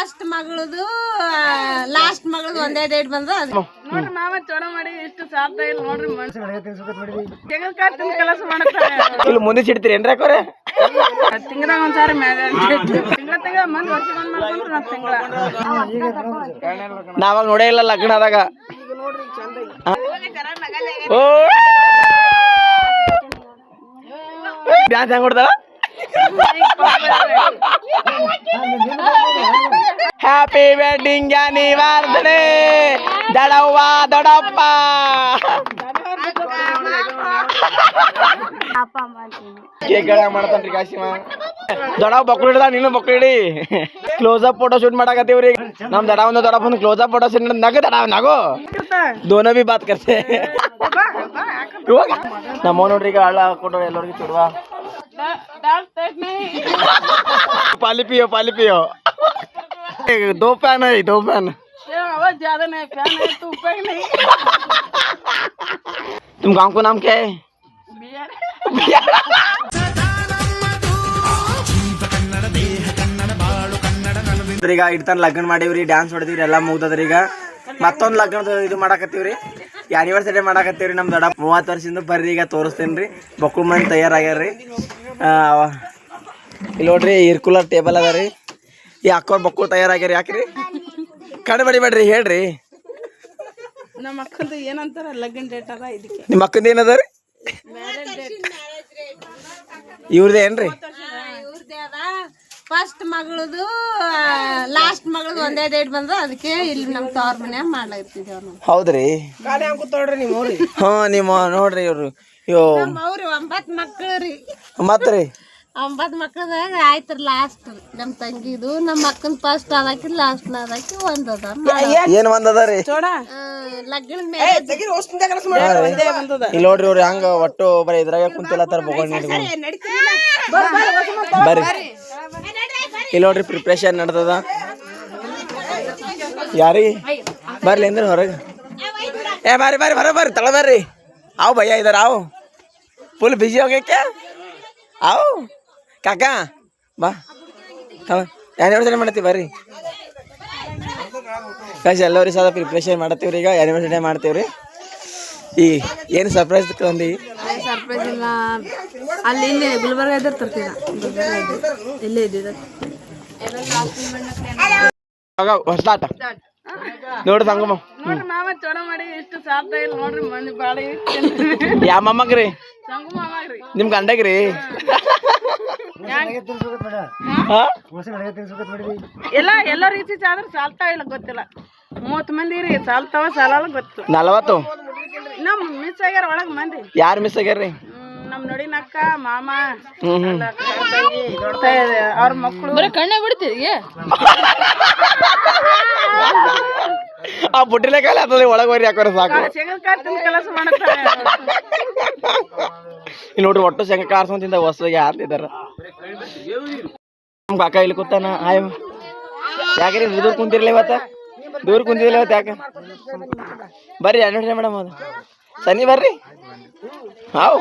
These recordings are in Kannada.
ಫಸ್ಟ್ ಮಗಳದು ಲಾಸ್ಟ್ ಮಗಳದು ಒಂದೇ ಡೇಟ್ ಬಂದ ನೋಡ್ರಿ ಮಾಮ ಚೊಡ ಮಾಡಿ ಇಷ್ಟು ಸಾಧ್ಯ ಇಲ್ಲ ನೋಡ್ರಿ ಕೆಲಸ ಮಾಡ್ತಾರೆ ಇಲ್ಲಿ ಮುಂದೆ ಸಿಡ್ತೀರಿ ಏನ್ರಿ ಅಕ್ಕೋರೆ ತಿಂಗ್ಳಾಗ ಒಂದ್ಸಾರಿ ತಿಂಗಳ ಮಂದಿ ವರ್ಷ ಬಂದ್ ಮಾಡ್ಕೊಂಡ್ರು ನಾವ್ ತಿಂಗಳ ನಾವಾಗ ನೋಡೇ ಇಲ್ಲ ಲಗ್ನ ಆದಾಗ ಓ ಡ್ಯಾನ್ಸ್ ಹೆಂಗ್ ಕೊಡ್ತಾಳ ಹ್ಯಾಪಿ ವೆಡ್ಡಿಂಗ್ ಆನಿವರ್ಸರಿ ದಡವ್ವ ದೊಡ್ಡಪ್ಪ ಕೇಕ್ ಮಾಡ್ತಾನ್ರಿ ಕಾಶಿಮ ದೊಡ್ಡವ್ ಬಕ್ಳು ಹಿಡ್ದ ನೀನು ಬಕ್ಳು ಹಿಡಿ ಕ್ಲೋಸ್ ಅಪ್ ಫೋಟೋ ಶೂಟ್ ಮಾಡಾಕತ್ತೀವ್ರಿ ನಮ್ ದಡ ಒಂದು ದೊಡ್ಡಪ್ಪ ಒಂದು ಕ್ಲೋಸ್ ಅಪ್ ಫೋಟೋ ಶೂಟ್ ನಗ ದಡ ನಗೋ दोनों भी बात करते ನಮ್ಮ ನೋಡ್ರಿ ಈಗ ಹಳ್ಳ ಹಾಕೊಂಡು ಎಲ್ಲರಿಗೂ ಚುಡುವ पाली पियो दो पैन है ज्यादा नहीं फैन है तू पे नहीं तुम गांव को नाम क्या है ಈಗ ಇಡ್ತಾನ ಲಗ್ನ ಮಾಡೀವ್ರಿ ಡ್ಯಾನ್ಸ್ ಹೊಡೆದಿವ್ರಿ ಎಲ್ಲ ಮುಗ್ದದ್ರಿ ಈಗ ಮತ್ತೊಂದು ಲಗ್ನದ ಇದು ಮಾಡಾಕತ್ತೀವ್ರಿ ಆನಿವರ್ಸರಿ ಮಾಡಾಕತ್ತೀವ್ರಿ ನಮ್ ದೊಡ್ಡ 30 ವರ್ಷದಿಂದ ಬರ್ರಿ ಈಗ ತೋರಿಸ್ತೇನ್ರಿ ಬಕ್ಕುಳ್ ಮಂದಿ ತಯಾರಾಗ್ಯಾರ್ರಿ ಇಲ್ಲಿ ನೋಡ್ರಿ ಇರ್ಕುಲರ್ ಟೇಬಲ್ ಅದ ರೀ ಈ ಅಕ್ಕೋರ್ ಬಕ್ಕುಳ್ ತಯಾರಾಗ್ಯಾರ ಯಾಕ್ರಿ ಕಡೆ ಬಡಿಬೇಡ್ರಿ ಹೇಳ್ರಿ ನಮ್ಮ ಅಕ್ಕಂದು ಏನಂತಾರ ಲಗ್ನ ಡೇಟ್ ಅದ ಇದಕ್ಕೆ ನಿಮ್ಮ ಅಕ್ಕಂದ ಏನದ ರೀ ಇವ್ರದ್ದು ಏನ್ರಿ ಫಸ್ಟ್ ಮಗಳದು ಲಾಸ್ಟ್ ಮಗಳದು ಒಂದೇ ಡೇಟ್ ಬಂದ ಅದಕ್ಕೆ ಇಲ್ಲಿ ನಮ್ ತವ್ರ ಮನ್ಯಾಗ ಮಾಡ್ಲಾಗ್ತಿದ್ದೇವ್ ನಾವು ಹೌದ್ರಿ ಹಾ ನಿಮ್ಮ ನೋಡ್ರಿ ಇವ್ರು ಅವ್ರಿ 9 ಮಕ್ಳು ರೀ ಮತ್ರಿ 9 ಮಕ್ಳದಾಗ ಆಯ್ತು ಲಾಸ್ಟ್ ನಮ್ ತಂಗಿದು ನಮ್ಮ ಅಕ್ಕನ ಫಸ್ಟ್ ಅದಾಕಿ ಲಾಸ್ಟ್ ಅದಾಕಿ ಒಂದದ ಏನ್ ಒಂದದ ರೀ ಲಗ್ನದ ಮೇಲೆ ಇಲ್ಲಿ ನೋಡ್ರಿ ಇವ್ರು ಹಂಗ ಒಟ್ಟು ಬರೀ ಇದ್ರಾಗ ಕುಂತಿಲ್ಲತ್ತಾರ ಬೊಗೊಂಡ್ ಬರ್ರಿ ಇಲ್ಲಿ ನೋಡ್ರಿ ಪ್ರಿಪ್ರೇಷನ್ ನಡ್ದದ ಯಾರಿ ಬರ್ಲಿ ಅಂದ್ರೆ ಹೊರಗೆ ಏ ಬಾರಿ ಬರ್ರಿ ತಳ ಬರ್ರಿ ಆವ್ ಭಯ್ಯ ಇದಾರ ಆವ್ ಫುಲ್ ಬಿಜಿ ಹೋಗ್ಯಾಕೆ ಆವ್ ಕಾಕಾ ಬಾ ಆ್ಯನಿವರ್ಸರಿ ಮಾಡತ್ತೀವಿ ಬರ್ರಿ ಕಾಶಿ ಎಲ್ಲರಿಗೆ ಸದಾ ಪ್ರಿಪ್ರೇಷನ್ ಮಾಡತ್ತೀವ್ರಿ ಈಗ ಆ್ಯನಿವರ್ಸರಿ ಮಾಡ್ತೀವ್ರಿ ಈ ಏನು ಸರ್ಪ್ರೈಸ್ ತಂದಿ ಸರ್ಪ್ರೈಸ್ ಇಲ್ಲ ಅಲ್ಲಿ ಇಲ್ಲಿ ಗುಲ್ಬರ್ಗ ಇದ್ರೆ ತರ್ತೀರ ಇಲ್ಲೇ ಇದ್ದಿದ್ದ ಹೊಸ್ತಾಟ ನೋಡ್ರಿ ಸಂಗಮ ನೋಡ್ರಿ ಮಾಮ ಚೊಡ ಮಾಡಿ ಇಷ್ಟು ಸಾಧ್ಯ ಇಲ್ಲ ನೋಡ್ರಿ ಮಂದಿ ಬಾಳಿ ಯಾವ ಮೊಮ್ಮಗ್ರಿ ಸಂಗು ಮಾಮಾಗ್ರಿ ನಿಮ್ ಗಂಡಗ್ರಿ ಎಲ್ಲ ರೀತಿ ಆದ್ರೆ ಸಾಲ್ತಾ ಇಲ್ಲ ಗೊತ್ತಿಲ್ಲ 30 ಮಂದಿ ರೀ ಸಾಲ್ತಾವ ಸಾಲಲ್ಲ ಗೊತ್ತು 40 ನಮ್ ಮಿಸ್ ಆಗ್ಯಾರ ಒಳಗ್ ಮಂದಿ ಯಾರು ಮಿಸ್ ಆಗ್ಯಾರ್ರಿ ನಮ್ ನೋಡಿನಕ್ಕ ಮಾಮ ಅವ್ರ ಮಕ್ಕಳು ಕಣ್ಣೆ ಬಿಡ್ತೀರಿ ಆ ಬುಟ್ಟಿಲೆ ಕಾಲ ಅದ ಒಳಗೆ ಬರ್ರಿ ಹಾಕೋರ ಸಾಕು ಕೆಲಸ ಮಾಡ್ತಾರೆ ಇಲ್ಲಿ ನೋಡ್ರಿ ಒಟ್ಟು ಶಂಕ ಕಾರ್ಸಂತಿಂದ ಹೊಸದಾಗಿ ಯಾರ್ದಿದಾರ ನಮ್ ಕಾಕ ಇಲ್ಲಿ ಕೂತಾನ ಆಯ್ ಯಾಕ್ರಿ ದೂರ ಕುಂತಿರ್ಲಿ ಇವತ್ತ ದೂರ ಕುಂತಿರ್ಲಿ ಇವತ್ತು ಯಾಕ ಬರ್ರಿ ಅನ್ವರ್ಸರಿ ಮೇಡಮ್ ಅದು ಸನಿ ಬರ್ರಿ ಹಾವ್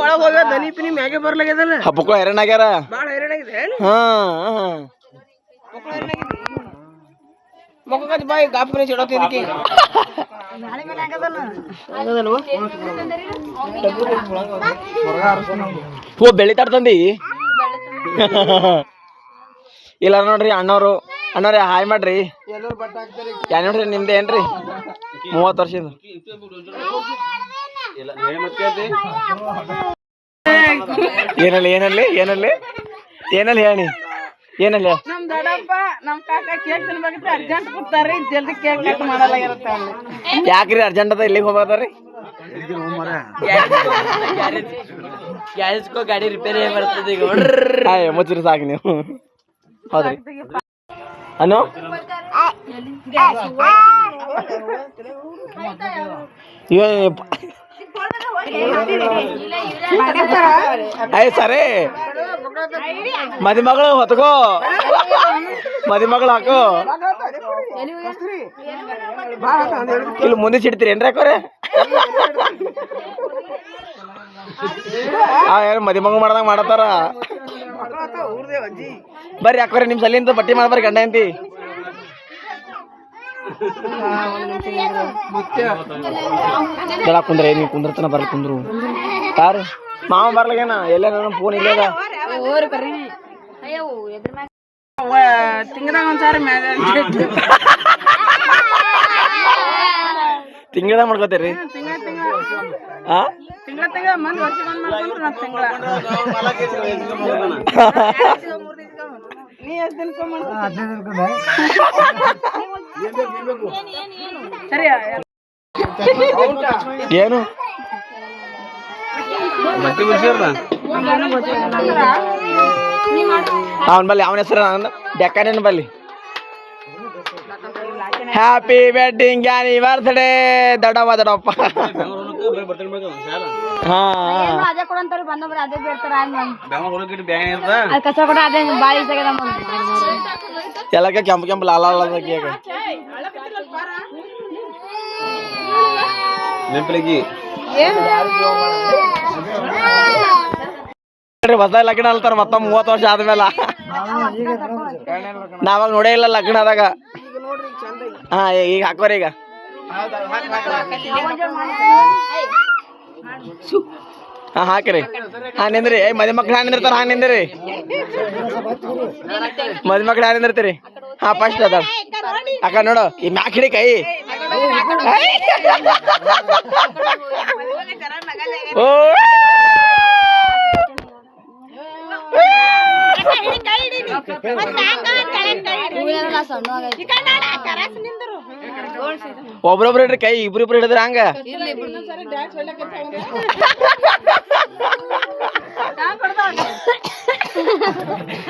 ಒಳಗ್ ಹೋಗ್ಯ ದನಿ ಪಿನಿ ಮ್ಯಾಗೆ ಬರ್ಲಾಗ್ಯದಲ್ಲ ಹಬ್ಬಕ್ಕೂ ಹೈರಾಣ ಆಗ್ಯಾರ ಬಾಳ ಹೈರಾಣ ಆಗಿದೆ ಹಾ ಮಕ್ಕಳ ಬಾಯಿ ಗಾಪನೆ ಚಿಡೋತಿದ್ದಕ್ಕೆ ಹೂ ಬೆಳಿತಾಡ್ತಂದಿ ಇಲ್ಲ ನೋಡ್ರಿ ಅಣ್ಣವ್ರು ಹಾಯ್ ಮಾಡ್ರಿ ಏನ್ ನೋಡ್ರಿ ನಿಮ್ದು ಏನ್ರಿ 30 ವರ್ಷದ ಏನಲ್ಲಿ ಹೇಳಿ ನಮ್ ದೊಡ್ಡಪ್ಪ ನಮ್ ಕಾಕ ಕೇಕ್ ತಿನ್ಬೇಕಿತ್ತು ಅರ್ಜೆಂಟ್ ಕೂತಾರ್ರಿ ಜಲ್ದಿ ಕೇಕ್ ಕಟ್ ಮಾಡಲ್ಲ ಇರುತ್ತೆ ಯಾಕ್ರಿ ಅರ್ಜೆಂಟ್ ಅದ ಇಲ್ಲಿಗೆ ಹೋಗ್ಬಾರ್ದ್ರಿ ಗಾಡಿ ರಿಪೇರಿ ಬರ್ತದೆ ಈಗ ಮುಚ್ಚಿರಿ ಸಾಕು ನೀವು ಹೌದ್ರಿ ಅನು ಅಯ್ಯ ಸರಿ ಮದಿಮಗಳು ಹೊತ್ಕೋ ಮದಿಮಗಳು ಹಾಕು ಇಲ್ಲಿ ಮುಂದೆ ಸಿಡ್ತೀರಿ ಏನ್ರಿ ಹಾಕೋರೆ ಯಾರು ಮದಿಮಗಳು ಮಾಡ್ದಂಗ ಮಾಡತಾರ ಬರ್ರಿ ಅಕ್ಕೋರಿ ನಿಮ್ ಸಲಿಂದ ಪಟ್ಟಿ ಮಾಡ್ಬಾರಿ ಗಂಡ ಅಂತಿ ಕುಂದ್ರ ನೀ ಕುಂದ್ರತನ ಬರ್ಲಿ ಕುಂದ್ರು ಯಾರು ಮಾವ ಬರ್ಲಾಗೇನ ಎಲ್ಲ ನನ್ನ ಫೋನ್ ಇಲ್ಲದ ತಿಂಗದಾಗ ಒಂದ್ಸಾರಿ ತಿಂಗಳ ಮಾಡ್ಕೋತೀರಿ ತಿಂಗಳ ಮಂದಿ ವರ್ಷ ತಿಂಗಳ ನೀ ಎಷ್ಟು ದಿನ ಸರಿ ಏನು ಅವನ ಬಲ್ಲಿ ಅವನ ಹೆಸರು ಡೆಕ್ಕನೇನು ಬಲ್ಲಿ ಹ್ಯಾಪಿ ವೆಡ್ಡಿಂಗ್ ಆನಿವರ್ಸರಿ ದೊಡ್ಡವ್ವ ದೊಡ್ಡಪ್ಪ ಹಾ ಅದೇ ಕೊಡಂತಾರ ಬಂದವ್ರು ಅದೇ ಬೇಡ್ತಾರ ಕಸ ಕೊಡ ಅದೇ ಬಾಳಿ ಎಲ್ಲಕ್ಕೆ ಕೆಂಪು ಕೆಂಪು ಲಾಲ ಹೊಸ ಲಗ್ನ ಅಲ್ತಾರ ಮತ್ತ 30 ವರ್ಷ ಆದ್ಮೇಲ ನಾವಾಗ ನೋಡೇ ಇಲ್ಲ ಲಗ್ನ ಆದಾಗ ಹಾ ಈಗ ಹಾಕೋರಿ ಈಗ ಹಾ ಹಾಕ್ರಿ ಹಾ ನಿಂದ್ರಿ ಮದಿ ಮಕ್ಳು ಹ್ಯಾಂಗ ನಿಂದಿರ್ತಾರ ಹಂಗ ನಿಂದ್ರಿ ಮದಿ ಮಕ್ಳು ಹ್ಯಾಂಗ ನಿಂದಿರ್ತೀರಿ ಹಾ ಫಸ್ಟ್ ಅದ ಅಕ್ಕ ನೋಡು ಈ ಮ್ಯಾಕ್ ಹಿಡಿ ಕೈ ಓ ಒಬ್ರೊಬ್ರು ಹಿಡ್ರಿ ಕೈ ಇಬ್ರಿಬ್ರು ಹಿಡಿದ್ರ ಹಂಗ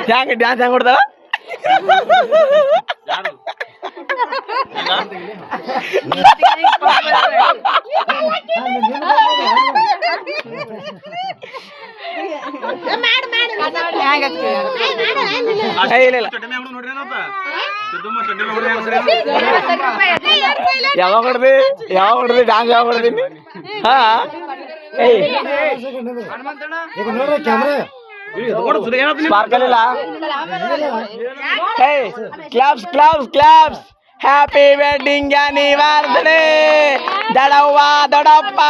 ಹ್ಯಾಂಗ ಡ್ಯಾನ್ಸ್ ಹೆಂಗ್ ಕೊಡ್ತಾಳ ಯಾವಾಗ ಹೊಡ್ದಿ ಡ್ಯಾನ್ಸ್ ಯಾವಾಗ ಹೊಡ್ದೀನಿ ಹಾ ಸ್ಪಾರ್ಕಲ್ ಇಲ್ಲ claps claps claps happy wedding anniversary ದೊಡ್ಡವ್ವ ದೊಡ್ಡಪ್ಪ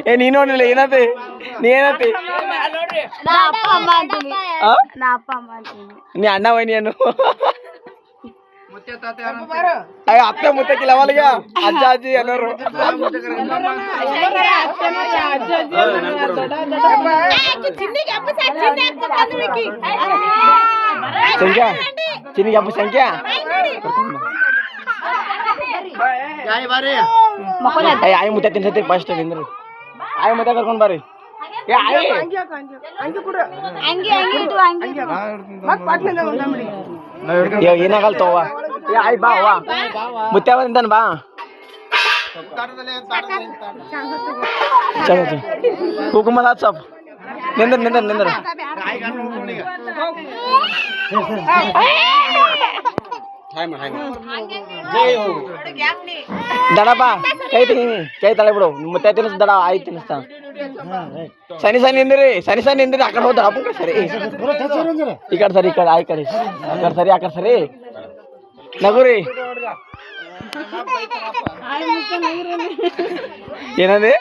ಏ ನೀನ್ ನೋಡಿಲ್ಲ ಏನತಿ ನೀ ಏನತಿ ನೀ ಅಣ್ಣ ವೈನಿ ಏನು ಅಯ್ಯ ಅತ್ತೆ ಮುತ್ತಕ್ಕಿಲ್ಲ ಅವಳಿಗ ಅಜ್ಜ ಅಜ್ಜಿ ಅನ್ನೋರು ಸಂಖ್ಯಾ ಚಿನ್ನಿಗೆ ಹಬ್ಬ ಸಂಖ್ಯಾ ಆಯಿ ಮುತ್ತ ತಿನ್ಸತಿ ಫಸ್ಟ್ ನಿಂದ್ರಿ ಆಯಿ ಮುತ್ತ ಕರ್ಕೊಂಡ್ ಬರ್ರಿ ಏನಾಗಲ್ ತೋವ ಆಯ್ ಬಾ ವಾ ಮುತ್ತ ಬಂತಾನ ಬಾ ಚಲೋ ಕುಕುಮ ಹಾತ್ ಸಪ್ ನಿಂದ್ರ ನಿಂದ್ರ ನಿಂದ್ರ ದಡಪ್ಪ ಕೈ ತಿನ್ನಿ ಕೈ ತಲೆ ಬಿಡು ಮುತ್ತ ತಿನ್ನಿಸ್ ದಡ ಆಯ್ತು ತಿನ್ನಿಸ್ತಾ ಸನಿ ಸನಿ ನಿಂದ್ರಿ ಸನಿ ಸನಿ ನಿಂದ್ರಿ ಆ ಕಡೆ ಹೋದ ದಡಪ್ಪ ಸರಿ ಈ ಕಡೆ ಸರಿ ಈ ಕಡೆ ಆ ಕಡೆ ಸರಿ ಆ ಕಡೆ ಸರಿ ನಗುರಿ ಏನಂದೆ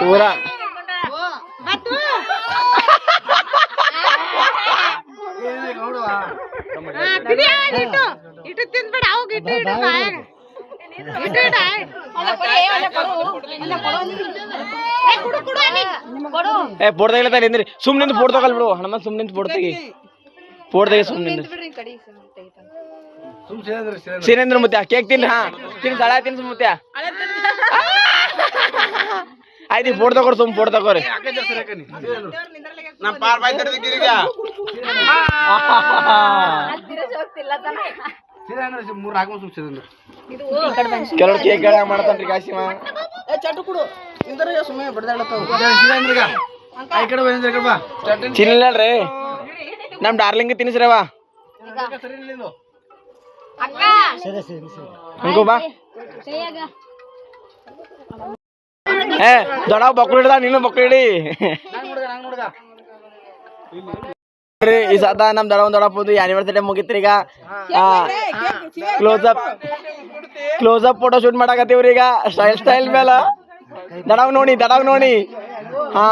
ಪೂರಾ ಫೋಟೋ ತೆಗಿಲತ್ತ ನಿಂದ್ರಿ ಸುಮ್ನಿಂದ ಫೋಟೋ ತಗೊಳ್ ಬಿಡು ಹನುಮಂತ ಸುಮ್ನಿಂದ ಫೋಟೋ ತೆಗಿ ಫೋಟೋ ತೆಗಿ ಸುಮ್ನಿಂದ ಸಿನೇಂದ್ರ ಮುತ್ಯ ಕೇಕ್ ತಿನ್ರಿ ಹಾ ತಿನ್ಸ್ ಹಳ ತಿನ್ಸ್ ಮುತ್ಯ ಆಯ್ತು ಫೋಟೋ ತಗೋರಿ ಸುಮ್ ಫೋಟೋ ತಗೋರಿ ಕೆಲವ್ರು ಕೇಕ್ ಗಳ ಮಾಡ್ತಾನ್ರಿ ಕಾಶಿಮ ಚಿನ್ನಲ್ರಿ ನಮ್ ಡಾರ್ಲಿಂಗ್ ತಿನ್ಸ್ರವ ಇಂಕೋ ಬಾ ಏ ದೊಡ್ಡ ಬಕ್ರು ಹಿಡ್ದ ನೀನು ಬಕ್ರು ಹಿಡಿ ಈ ಸದ ನಮ್ ದೊಡ್ಡಪ್ಪಂದು ಆನಿವರ್ಸರಿ ಮುಗಿತ್ರಿ ಈಗ ಕ್ಲೋಸ್ ಅಪ್ ಫೋಟೋ ಶೂಟ್ ಮಾಡಾಕತ್ತೀವ್ರಿ ಈಗ ಸ್ಟೈಲ್ ಮೇಲೆ ದಡವ್ ನೋಡಿ ಹಾ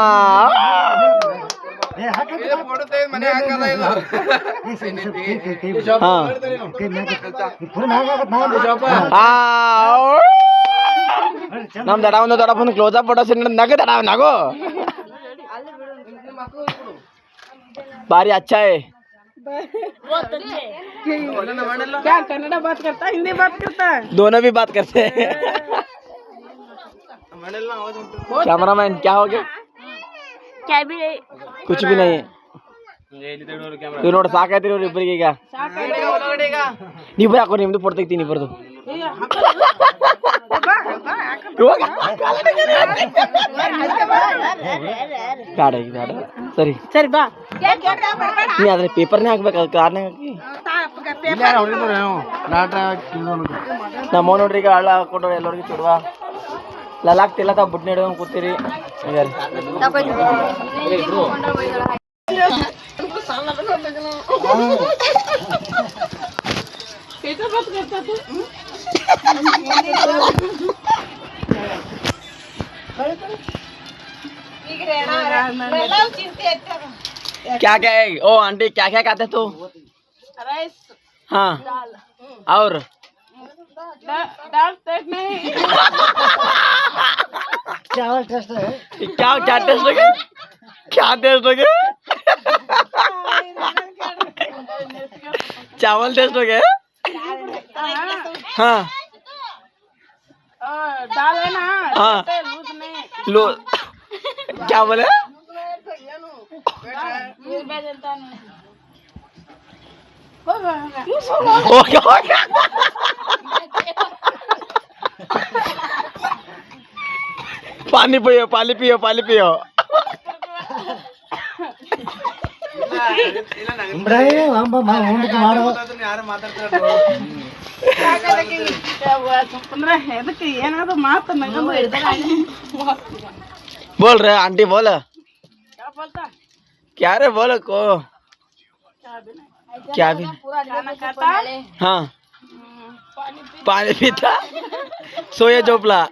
ನಮ್ ದಡಪ್ಪಂದು ಕ್ಲೋಸ್ ಅಪ್ ಫೋಟೋ ಶೂಟ್ ನಗೋ बारी अच्छा है क्या कन्नड़ा बात करता हिंदी बात करता दोनों भी बात करते हैं कैमरामैन क्या हो गया क्या भी कुछ भी नहीं ಇವ್ ನೋಡಿ ಸಾಕಾಯ್ತಿರಿ ಇವ್ರು ಇಬ್ಬರಿಗೆ ಈಗ ನೀವು ಹಾಕೋ ನಿಮ್ದು ಫೋಟೋ ತೆಗಿತೀನಿ ಇಬ್ಬರದು ಬೇಡ ಸರಿ ಸರಿ ಬಾ ನೀ ಆದ್ರೆ ಪೇಪರ್ನೇ ಹಾಕ್ಬೇಕು ಕಾರ್ನಾಗ ನಮ್ಮ ನೋಡ್ರಿ ಈಗ ಹಳ್ಳ ಹಾಕೊಂಡು ಎಲ್ಲರಿಗೂ ಚುಡುವ ಲಲಾಗ್ತಿಲ್ಲ ತಾವು ಬುಟ್ನ ಹಿಡ್ಕೊಂಡು ಕೂತೀರಿ क्या क्या है ओ आंटी क्या क्या खाते तू राइस हाँ और दाल टेस्ट नहीं क्या टेस्ट है क्या टेस्ट है क्या टेस्ट है चावल टेस्ट हो गया हाँ दाल है ना हाँ लूज नहीं लो क्या बोले पानी पियो ಅದಕ್ಕೆ ಏನಾದ್ರು ಮಾತು बोल रहे आंटी बोल क्या बोलता क्या रे बोलो को क्या भी खाना खाता हाँ पानी पीता सोया चोपला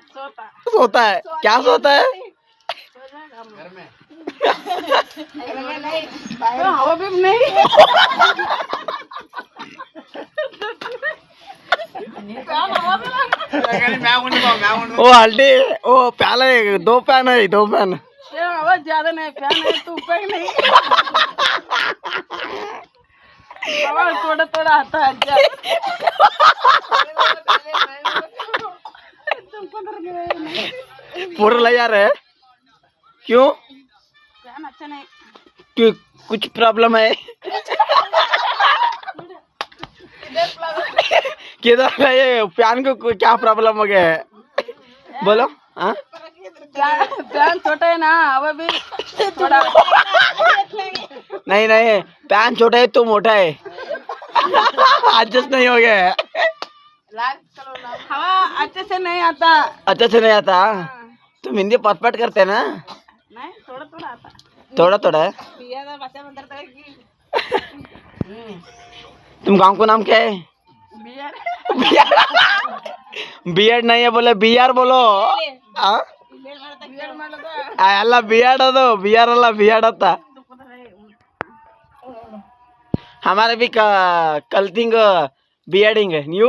सोता है क्या सोता है हवा भी नहीं ओ हल्दी ओ प्याला है दो पैन हवा ज्यादा नहीं फैन है तू ऊपर नहीं हवा थोड़ा आता है पूरा ले जा रहे क्यों फैन अच्छा नहीं क्यों कुछ प्रॉब्लम है किधर है ये फैन को क्या प्रॉब्लम हो गया है बोलो हाँ फैन छोटा है ना हवा भी थोड़ा नहीं फैन छोटा है तो मोटा है एडजस्ट नहीं हो गया है हवा अच्छे से नहीं आता तुम हिंदी परफेक्ट करते हैं ना नहीं थोड़ा आता थोड़ा तुम गांव को नाम क्या है बियर्ड नहीं है बोले बियार बोलो ಎಲ್ಲ बियर्ड ಅದು बियर ಅಲ್ಲ बियर्ड ಅಂತ हमारे भी कल्थिंग बियर्डिंग न्यू